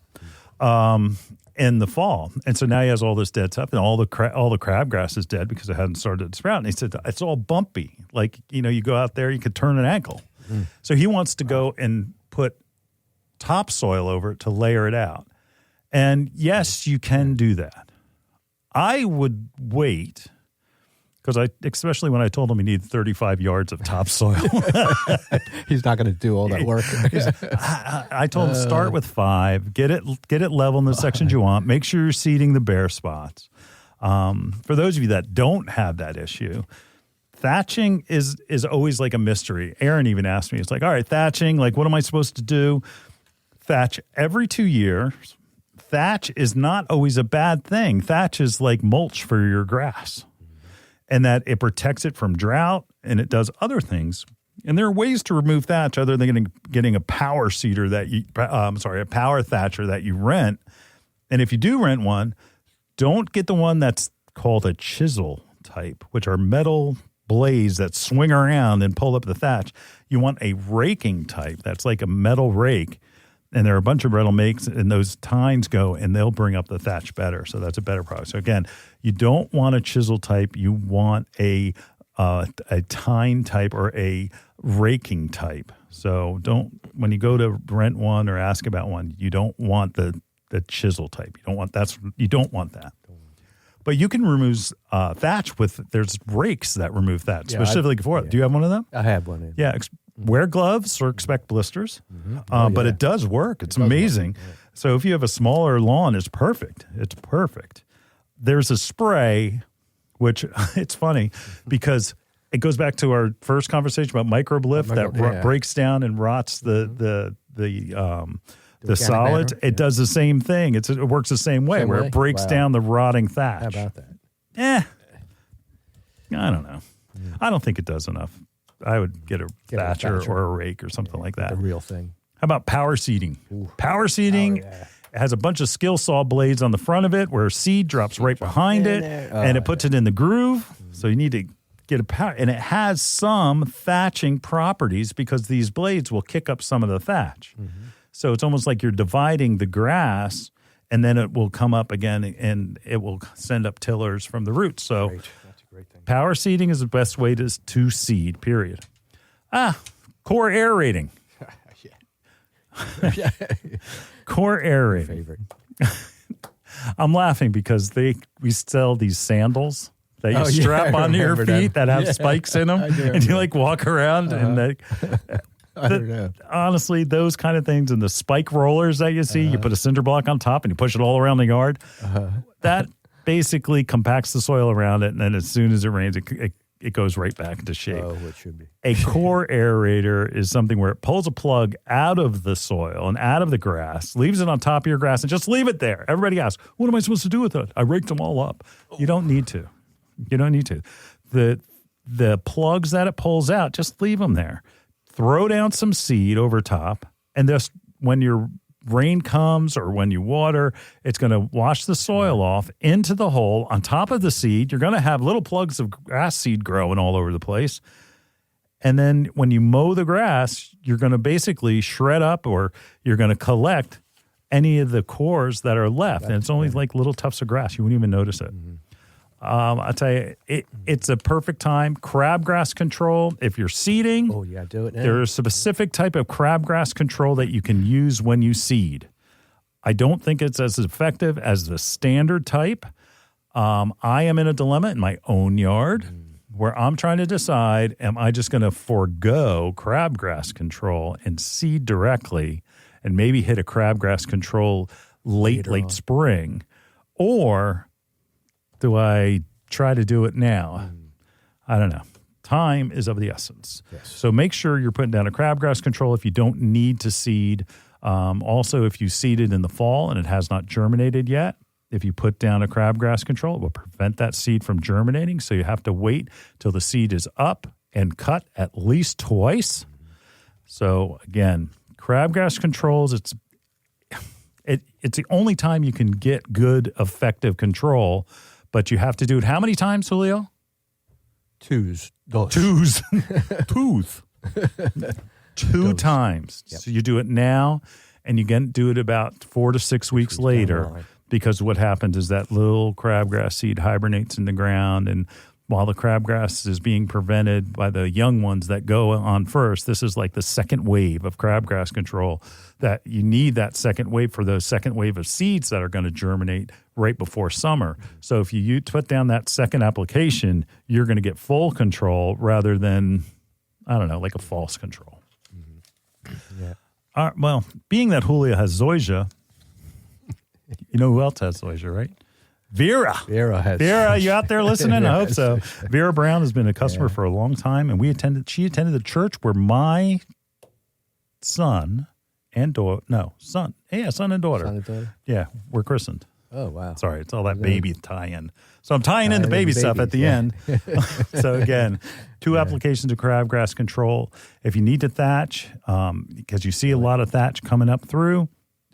in the fall. And so now he has all this dead stuff, and all the crabgrass is dead because it hadn't started to sprout. And he said it's all bumpy, like you go out there, you could turn an ankle. So he wants to go and put topsoil over it to layer it out. And yes, you can do that. I would wait Because especially when I told him he needed 35 yards of topsoil. He's not going to do all that work. I told him start with 5, get it level in the sections you want. Make sure you're seeding the bare spots. For those of you that don't have that issue, thatching is always like a mystery. Aaron even asked me, it's like, all right, thatching, like what am I supposed to do? Thatch every 2 years. Thatch is not always a bad thing. Thatch is like mulch for your grass. And that it protects it from drought, and it does other things. And there are ways to remove thatch other than getting a power seeder a power thatcher that you rent. And if you do rent one, don't get the one that's called a chisel type, which are metal blades that swing around and pull up the thatch. You want a raking type. That's like a metal rake. And there are a bunch of rental makes, and those tines go, and they'll bring up the thatch better. So that's a better product. So again, you don't want a chisel type. You want a tine type or a raking type. So when you go to rent one or ask about one, you don't want the chisel type. You don't want that. But you can remove thatch there's rakes that remove thatch specifically for it. Do you have one of them? I have one. Yeah. Wear gloves or expect blisters. But it does work. It's amazing. Yeah. So if you have a smaller lawn, it's perfect. It's perfect. There's a spray, which it's funny because it goes back to our first conversation about microbe lift that breaks down and rots the solids. It does the same thing. It works the same way where it breaks down the rotting thatch. How about that? I don't know. I don't think it does enough. I would get a thatcher or a rake or something like that. The real thing. How about power seeding? Ooh. Power seeding has a bunch of skill saw blades on the front of it where seed drops right behind it, and it puts it in the groove. So you need to get a power. And it has some thatching properties because these blades will kick up some of the thatch. So it's almost like you're dividing the grass, and then it will come up again, and it will send up tillers from the roots. So that's a great thing. Power seeding is the best way to seed, period. Core aerating. Core aerating. Favorite. I'm laughing because we sell these sandals that you strap onto your feet that have spikes in them, and you like walk around and I don't know. Honestly, those kind of things and the spike rollers that you see, you put a cinder block on top and you push it all around the yard. That basically compacts the soil around it, and then as soon as it rains, it goes right back into shape. Oh, it should be. A core aerator is something where it pulls a plug out of the soil and out of the grass, leaves it on top of your grass, and just leave it there. Everybody asks, what am I supposed to do with it? I raked them all up. You don't need to. You don't need to. The plugs that it pulls out, just leave them there. Throw down some seed over top, and just when your rain comes or when you water, it's going to wash the soil off into the hole on top of the seed. You're going to have little plugs of grass seed growing all over the place. And then when you mow the grass, you're going to basically shred up, or you're going to collect any of the cores that are left. And it's only like little tufts of grass. You wouldn't even notice it. I'll tell you, it's a perfect time. Crabgrass control, if you're seeding, do it now. There's a specific type of crabgrass control that you can use when you seed. I don't think it's as effective as the standard type. I am in a dilemma in my own yard where I'm trying to decide, am I just going to forego crabgrass control and seed directly and maybe hit a crabgrass control late spring, or do I try to do it now? I don't know. Time is of the essence. Yes. So make sure you're putting down a crabgrass control if you don't need to seed. Also, if you seeded in the fall and it has not germinated yet, if you put down a crabgrass control, it will prevent that seed from germinating. So you have to wait till the seed is up and cut at least twice. So again, crabgrass controls, it's the only time you can get good, effective control. But you have to do it how many times, Julio? Twos. Two times. Yep. So you do it now, and you can do it about 4 to 6 weeks later, because what happens is that little crabgrass seed hibernates in the ground, and while the crabgrass is being prevented by the young ones that go on first, this is like the second wave of crabgrass control that you need that second wave for those second wave of seeds that are going to germinate right before summer. So if you put down that second application, you're going to get full control rather than, I don't know, like a false control. Yeah. Well, being that Julio has zoysia, you know who else has zoysia, right? Vera, you out there listening? I hope so. Vera Brown has been a customer for a long time, and she attended the church where my son and daughter, son and daughter. Yeah, were christened. Oh, wow. Sorry, it's all that baby tie-in. So I'm tying in the baby stuff at the end. So again, 2 applications of crabgrass control. If you need to thatch, because you see a lot of thatch coming up through,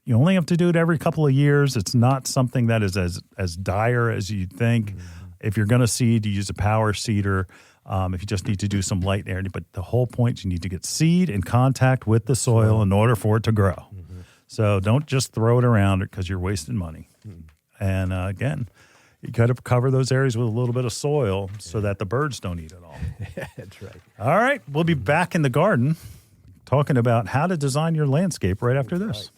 you only have to do it every couple of years. It's not something that is as dire as you think. If you're going to seed, you use a power seeder. If you just need to do some light air. But the whole point, you need to get seed in contact with the soil in order for it to grow. So don't just throw it around because you're wasting money. And again, you got to cover those areas with a little bit of soil so that the birds don't eat it all. That's right. All right. We'll be back in the garden talking about how to design your landscape right after this.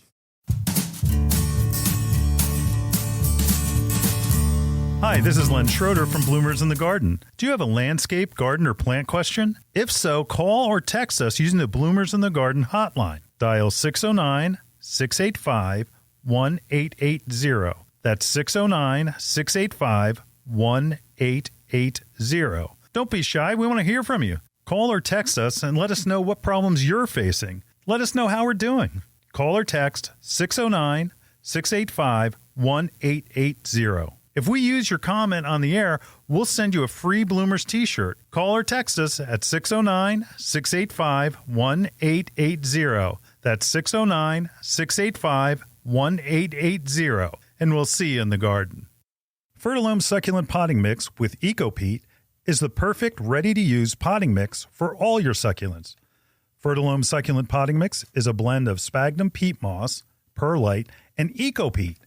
Hi, this is Len Schroeder from Bloomers in the Garden. Do you have a landscape, garden, or plant question? If so, call or text us using the Bloomers in the Garden hotline. Dial 609-685-1880. That's 609-685-1880. Don't be shy. We want to hear from you. Call or text us and let us know what problems you're facing. Let us know how we're doing. Call or text 609-685-1880. If we use your comment on the air, we'll send you a free Bloomers t-shirt. Call or text us at 609-685-1880. That's 609-685-1880. And we'll see you in the garden. Fertilome Succulent Potting Mix with EcoPeat is the perfect ready-to-use potting mix for all your succulents. Fertilome Succulent Potting Mix is a blend of sphagnum peat moss, perlite, and EcoPeat.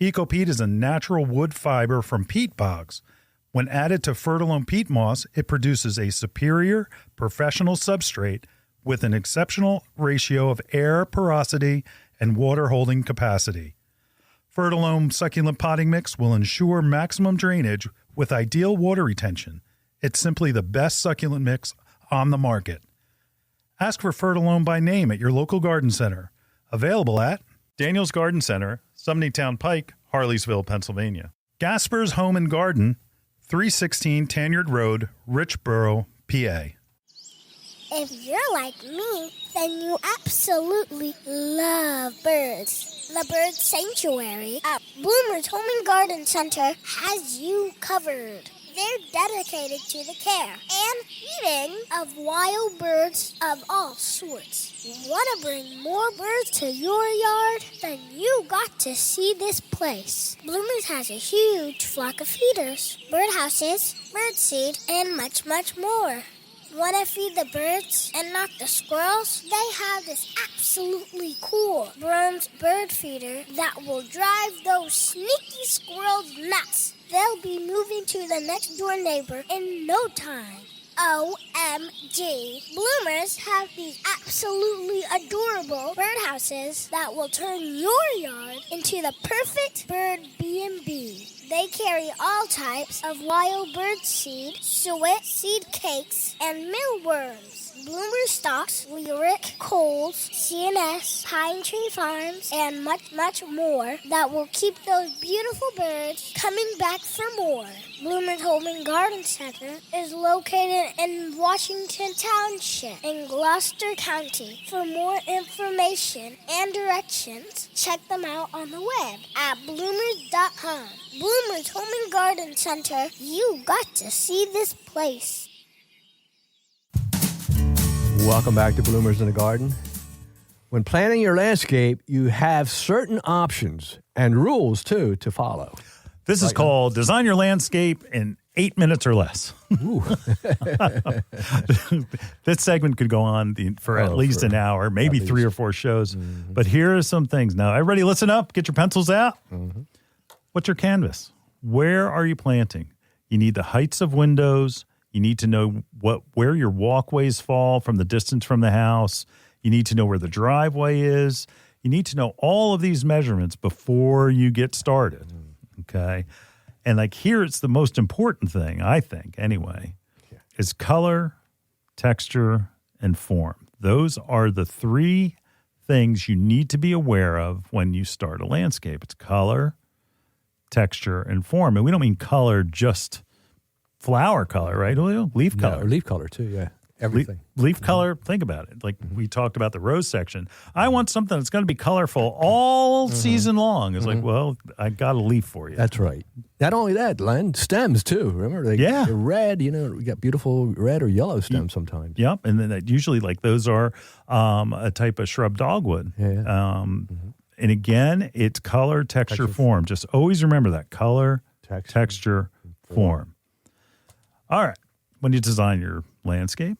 EcoPeat is a natural wood fiber from peat bogs. When added to Fertilome peat moss, it produces a superior professional substrate with an exceptional ratio of air porosity and water holding capacity. Fertilome Succulent Potting Mix will ensure maximum drainage with ideal water retention. It's simply the best succulent mix on the market. Ask for Fertilome by name at your local garden center. Available at Daniel's Garden Center, Sumneytown Pike, Harleysville, Pennsylvania. Gasper's Home and Garden, 316 Tanyard Road, Richboro, PA. If you're like me, then you absolutely love birds. The Bird Sanctuary at Bloomer's Home and Garden Center has you covered. They're dedicated to the care and feeding of wild birds of all sorts. Want to bring more birds to your yard? Then you got to see this place. Bloomers has a huge flock of feeders, birdhouses, birdseed, and much, much more. Want to feed the birds and not the squirrels? They have this absolutely cool bronze bird feeder that will drive those sneaky squirrels nuts. They'll be moving to the next door neighbor in no time. OMG. Bloomers have these absolutely adorable birdhouses that will turn your yard into the perfect bird B&B. They carry all types of wild bird seed, suet, seed cakes, and mealworms. Bloomer stocks, Lyric, Coles, CNS, Pine Tree Farms, and much, much more that will keep those beautiful birds coming back for more. Bloomer's Home and Garden Center is located in Washington Township in Gloucester County. For more information and directions, check them out on the web at bloomers.com. Bloomer's Home and Garden Center, you got to see this place. Welcome back to Bloomers in the Garden. When planning your landscape, you have certain options and rules, too, to follow. This is called Design Your Landscape in 8 minutes or less. This segment could go on for at least an hour, maybe 3 or 4 shows. Mm-hmm. But here are some things. Now, everybody listen up. Get your pencils out. Mm-hmm. What's your canvas? Where are you planting? You need the heights of windows. You need to know where your walkways fall from the distance from the house. You need to know where the driveway is. You need to know all of these measurements before you get started, okay? And like here, it's the most important thing, I think, anyway, is color, texture, and form. Those are the three things you need to be aware of when you start a landscape. It's color, texture, and form. And we don't mean color just flower color, right, Julio? Leaf color. No, leaf color too, yeah. Everything. Leaf color, think about it. Like we talked about the rose section. I want something that's going to be colorful all season long. It's like, well, I got a leaf for you. That's right. Not only that, Len, stems too. Remember? They're red, we got beautiful red or yellow stems sometimes. Yep. And then usually like those are a type of shrub dogwood. Yeah. And again, it's color, texture, form. Just always remember that. Color, texture, form. All right. When you design your landscape,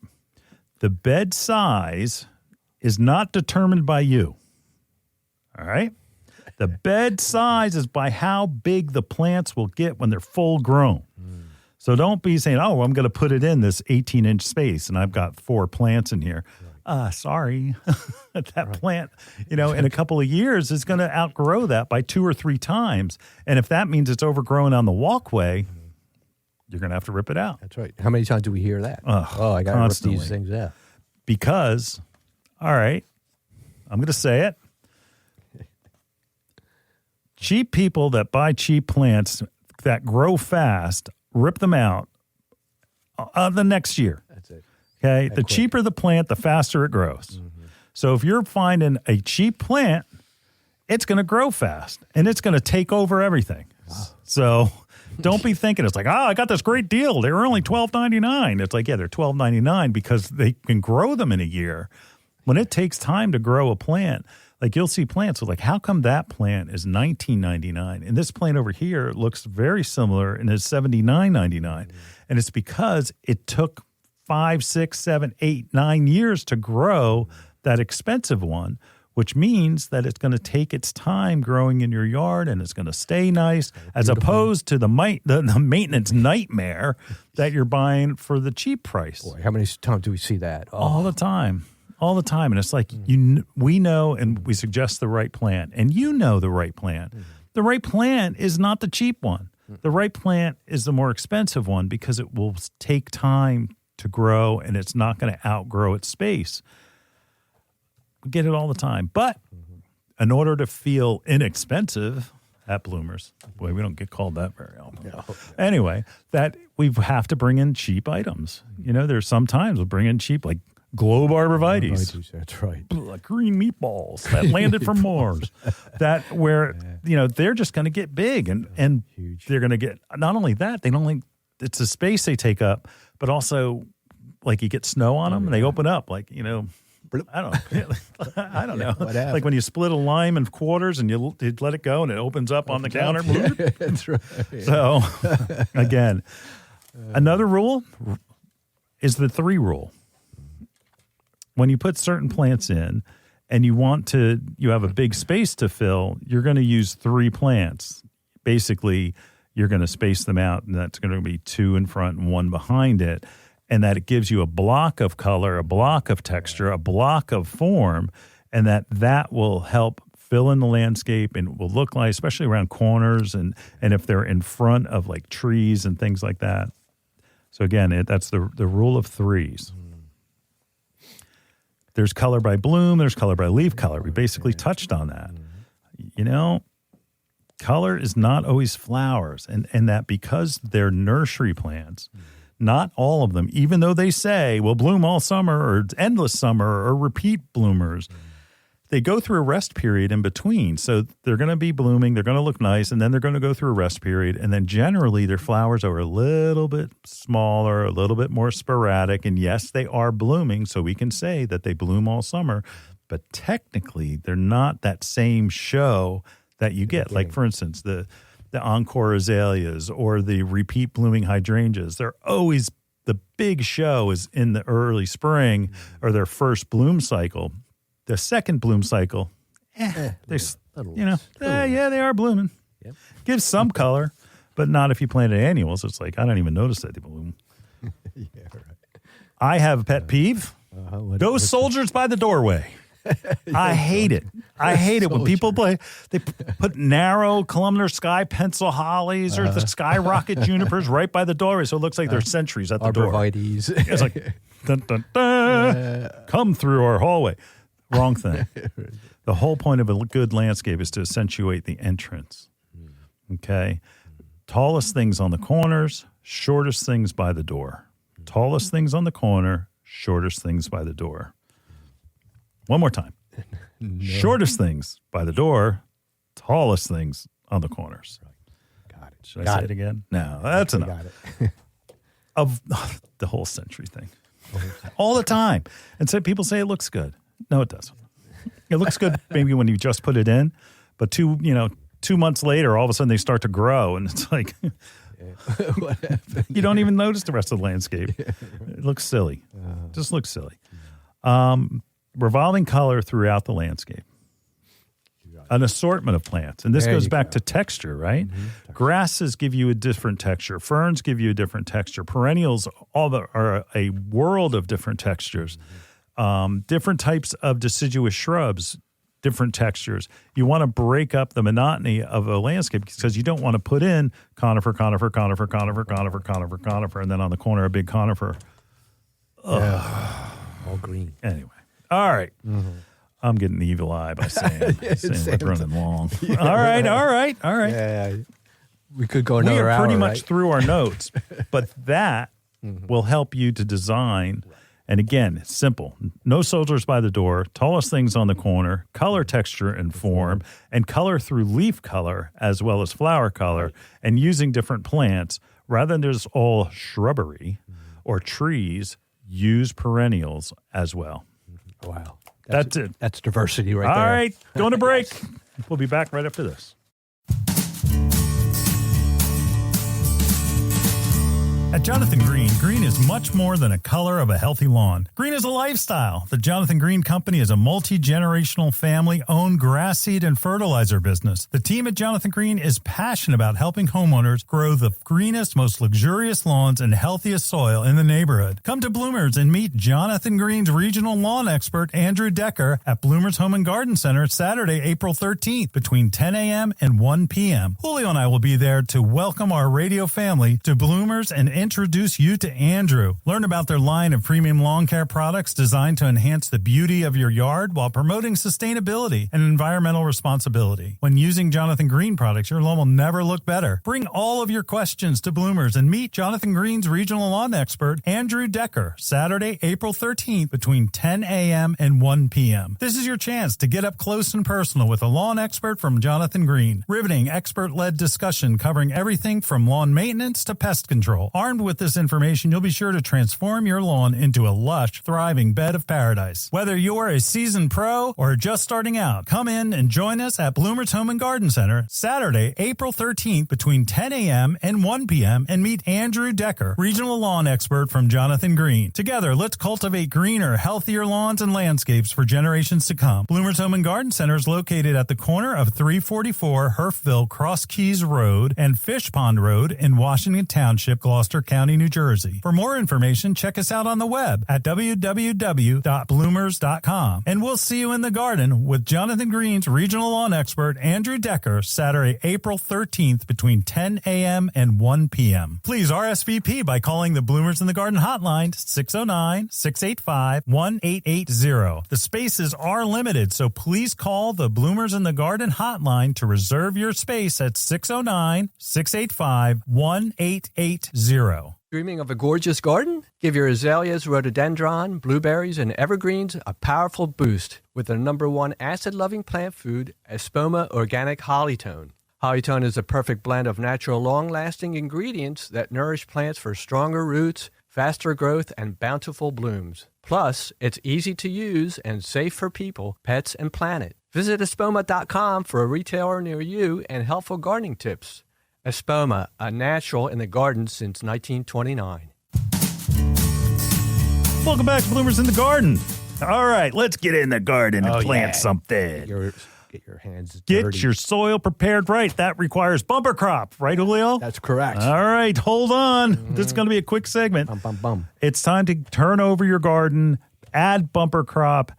the bed size is not determined by you. All right? The bed size is by how big the plants will get when they're full grown. So don't be saying, oh, I'm going to put it in this 18-inch space and I've got 4 plants in here. Sorry. That plant, in a couple of years is going to outgrow that by 2 or 3 times. And if that means it's overgrown on the walkway, you're going to have to rip it out. That's right. How many times do we hear that? I got to rip these things out. Because, all right, I'm going to say it. Cheap people that buy cheap plants that grow fast, rip them out the next year. That's it. Okay? The cheaper the plant, the faster it grows. So if you're finding a cheap plant, it's going to grow fast, and it's going to take over everything. Wow. So don't be thinking it's like, I got this great deal. They were only $12.99. It's like, yeah, they're $12.99 because they can grow them in a year. When it takes time to grow a plant, like you'll see plants with like, how come that plant is $19.99 and this plant over here looks very similar and is $79.99? And it's because it took 5, 6, 7, 8, 9 years to grow that expensive one, which means that it's going to take its time growing in your yard and it's going to stay nice, as opposed to the maintenance nightmare that you're buying for the cheap price. Boy, how many times do we see that? All the time. All the time. And it's like, we know and we suggest the right plant, and you know the right plant. The right plant is not the cheap one. The right plant is the more expensive one because it will take time to grow and it's not going to outgrow its space. We get it all the time. But in order to feel inexpensive at Bloomers, boy, we don't get called that very often. No. Anyway, that we have to bring in cheap items. There's sometimes we'll bring in cheap, like globe arborvitaes. That's right. Like green meatballs that landed from Mars. That where, they're just going to get big and they're going to get, not only that, it's the space they take up, but also like you get snow on them and they open up like, I don't know. Like when you split a lime in quarters and you let it go and it opens up on the counter. That's right. So, again, another rule is the 3 rule. When you put certain plants in and you have a big space to fill, you're going to use 3 plants. Basically, you're going to space them out, and that's going to be 2 in front and 1 behind it. And that it gives you a block of color, a block of texture, a block of form, and that will help fill in the landscape and will look like, especially around corners and if they're in front of like trees and things like that. So again, that's the rule of 3s. There's color by bloom, there's color by leaf color. We basically touched on that. Color is not always flowers, and that because they're nursery plants, not all of them, even though they say will bloom all summer or it's endless summer or repeat bloomers, they go through a rest period in between. So they're going to be blooming, they're going to look nice, and then they're going to go through a rest period. And then generally their flowers are a little bit smaller, a little bit more sporadic. And yes, they are blooming, so we can say that they bloom all summer. But technically, they're not that same show that you get. Like, for instance, the encore azaleas or the repeat blooming hydrangeas. They're always, the big show is in the early spring or their first bloom cycle. The second bloom cycle, they are blooming. Yep. Gives some color, But not if you planted annuals. It's like, I don't even notice that they bloom. Yeah, right. I have a pet peeve. Those soldiers by the doorway. I hate it. I hate it when people they put narrow columnar sky pencil hollies or the skyrocket junipers right by the doorway, so it looks like they're sentries at the door. Arborvitaes. It's like, dun, dun, dun, come through our hallway. Wrong thing. The whole point of a good landscape is to accentuate the entrance. Okay? Tallest things on the corners, shortest things by the door. Tallest things on the corner, shortest things by the door. One more time. No. Shortest things by the door, tallest things on the corners. Right. Got it. Should I say it again? No, that's enough. Got it. Of the whole century thing. All the time. And so people say it looks good. No, it doesn't. It looks good maybe when you just put it in, but 2 months later, all of a sudden they start to grow, and it's like What happened? you don't even notice the rest of the landscape. It looks silly. Just looks silly. Revolving color throughout the landscape. An assortment of plants. And this goes back to texture, right? Mm-hmm. Grasses give you a different texture. Ferns give you a different texture. Perennials are a world of different textures. Different types of deciduous shrubs, different textures. You want to break up the monotony of a landscape because you don't want to put in conifer, and then on the corner a big conifer. All green. Anyway. All right. Mm-hmm. I'm getting the evil eye by saying we're running long. Yeah, all right. Yeah. We could go another hour. We are pretty much right? through our notes, but that will help you to design. And again, it's simple. No soldiers by the door, tallest things on the corner, color, texture, and form, and color through leaf color as well as flower color, and using different plants. Rather than just all shrubbery or trees, use perennials as well. Wow. That's it. That's diversity right there. All right, going to break. We'll be back right after this. At Jonathan Green, green is much more than a color of a healthy lawn. Green is a lifestyle. The Jonathan Green Company is a multi-generational family-owned grass seed and fertilizer business. The team at Jonathan Green is passionate about helping homeowners grow the greenest, most luxurious lawns and healthiest soil in the neighborhood. Come to Bloomers and meet Jonathan Green's regional lawn expert, Andrew Decker, at Bloomers Home and Garden Center Saturday, April 13th between 10 a.m. and 1 p.m. Julio and I will be there to welcome our radio family to Bloomers and introduce you to Andrew. Learn about their line of premium lawn care products designed to enhance the beauty of your yard while promoting sustainability and environmental responsibility. When using Jonathan Green products, your lawn will never look better. Bring all of your questions to Bloomers and meet Jonathan Green's regional lawn expert, Andrew Decker, Saturday, April 13th between 10 a.m. and 1 p.m. This is your chance to get up close and personal with a lawn expert from Jonathan Green. Riveting, expert-led discussion covering everything from lawn maintenance to pest control. Armed with this information, you'll be sure to transform your lawn into a lush, thriving bed of paradise. Whether you're a seasoned pro or just starting out, come in and join us at Bloomers Home and Garden Center Saturday, April 13th between 10 a.m. and 1 p.m. and meet Andrew Decker, regional lawn expert from Jonathan Green. Together, let's cultivate greener, healthier lawns and landscapes for generations to come. Bloomers Home and Garden Center is located at the corner of 344 Herfville Cross Keys Road and Fish Pond Road in Washington Township, Gloucester County, New Jersey. For more information, check us out on the web at www.bloomers.com. And we'll see you in the garden with Jonathan Green's regional lawn expert, Andrew Decker, Saturday, April 13th between 10 a.m. and 1 p.m. Please RSVP by calling the Bloomers in the Garden hotline, 609-685-1880. The spaces are limited, so please call the Bloomers in the Garden hotline to reserve your space at 609-685-1880. Dreaming of a gorgeous garden? Give your azaleas, rhododendron, blueberries, and evergreens a powerful boost with the #1 acid-loving plant food, Espoma Organic Hollytone. Hollytone is a perfect blend of natural, long-lasting ingredients that nourish plants for stronger roots, faster growth, and bountiful blooms. Plus, it's easy to use and safe for people, pets, and planet. Visit Espoma.com for a retailer near you and helpful gardening tips. Espoma, a natural in the garden since 1929. Welcome back to Bloomers in the Garden. All right, let's get in the garden and plant something. You're Get your hands dirty. Get your soil prepared right. That requires bumper crop, right, Julio? That's correct. All right, hold on. This is going to be a quick segment. Bum, bum, bum. It's time to turn over your garden, add bumper crop,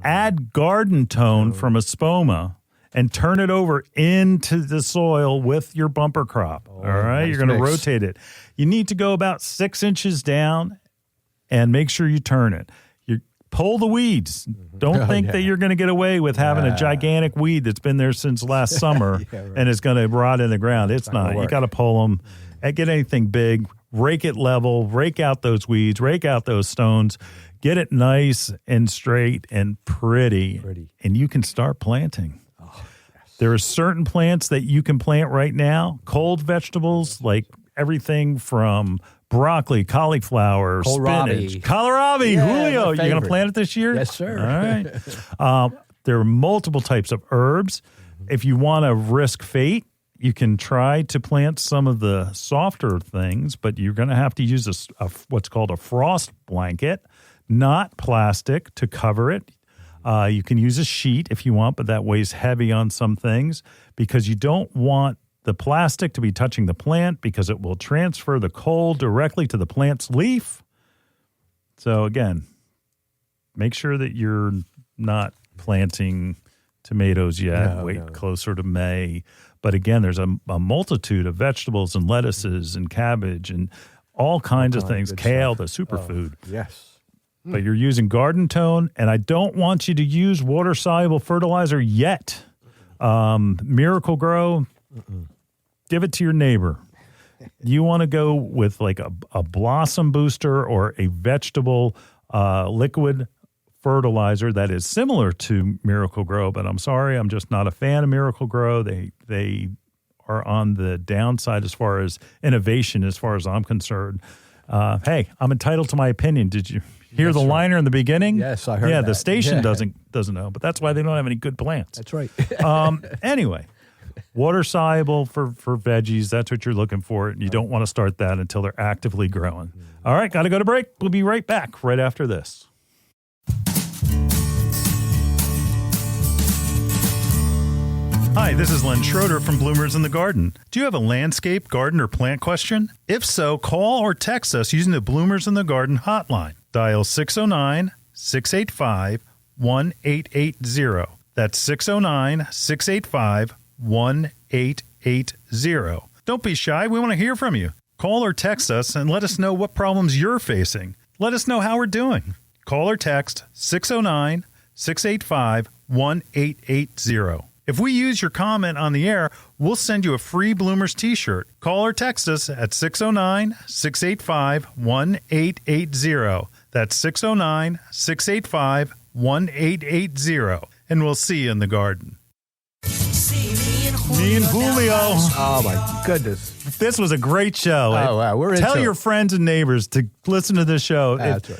add garden tone from a spoma, and turn it over into the soil with your bumper crop. All right, nice you're going to mix. rotate it. You need to go about 6 inches down and make sure you turn it. You pull the weeds. Don't think that you're going to get away with having a gigantic weed that's been there since last summer and is going to rot in the ground. It's not. You got to pull them and get anything big, rake it level, rake out those weeds, rake out those stones, get it nice and straight and pretty. And you can start planting. There are certain plants that you can plant right now, cold vegetables like everything from broccoli, cauliflower, spinach, kohlrabi, Julio. You're going to plant it this year? Yes, sir. All right. There are multiple types of herbs. If you want to risk fate, you can try to plant some of the softer things, but you're going to have to use what's called a frost blanket, not plastic, to cover it. You can use a sheet if you want, but that weighs heavy on some things because you don't want the plastic to be touching the plant because it will transfer the cold directly to the plant's leaf. So again, make sure that you're not planting tomatoes yet. Wait closer to May. But again, there's a multitude of vegetables and lettuces and cabbage and all kinds of things. Kale, the superfood. Yes. But you're using garden tone, and I don't want you to use water-soluble fertilizer yet. Miracle Grow, give it to your neighbor. You want to go with like a blossom booster or a vegetable liquid fertilizer that is similar to Miracle Grow, but I'm sorry, I'm just not a fan of Miracle Grow. They are on the downside as far as innovation, as far as I'm concerned. Hey, I'm entitled to my opinion. Did you hear the liner in the beginning? Yes, I heard Yeah, that. the station doesn't know, but that's why they don't have any good plants. That's right. Anyway, water soluble for veggies, that's what you're looking for. And you don't want to start that until they're actively growing. All right, got to go to break. We'll be right back right after this. Hi, this is Len Schroeder from Bloomers in the Garden. Do you have a landscape, garden, or plant question? If so, call or text us using the Bloomers in the Garden hotline. Dial 609-685-1880. That's 609-685-1880. Don't be shy. We want to hear from you. Call or text us and let us know what problems you're facing. Let us know how we're doing. Call or text 609-685-1880. If we use your comment on the air, we'll send you a free Bloomers t-shirt. Call or text us at 609-685-1880. That's 609-685-1880. And we'll see you in the garden. Me and Julio. Oh, my goodness. This was a great show. Oh, wow. We're into Tell it. your friends and neighbors to listen to this show. That's right.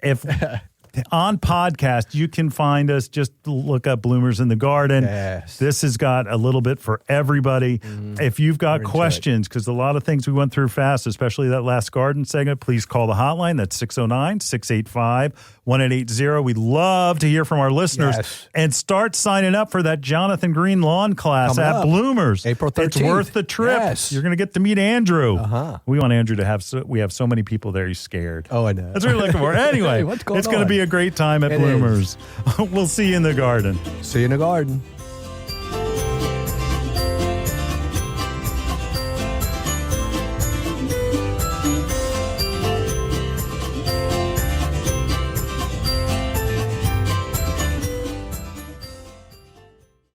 If on podcast, you can find us. Just look up Bloomers in the Garden. Yes. This has got a little bit for everybody. If you've got questions, because a lot of things we went through fast, especially that last garden segment, please call the hotline. That's 609-685-1880. We'd love to hear from our listeners. Yes. And start signing up for that Jonathan Green lawn class Coming at up. Bloomers. April 13th. It's worth the trip. Yes. You're going to get to meet Andrew. Uh-huh. We want Andrew to have, we have so many people there, he's scared. Oh, I know. That's what we're looking for. Anyway, Hey, what's going it's going to on? be a great time at It Bloomers. We'll see you in the garden. See you in the garden.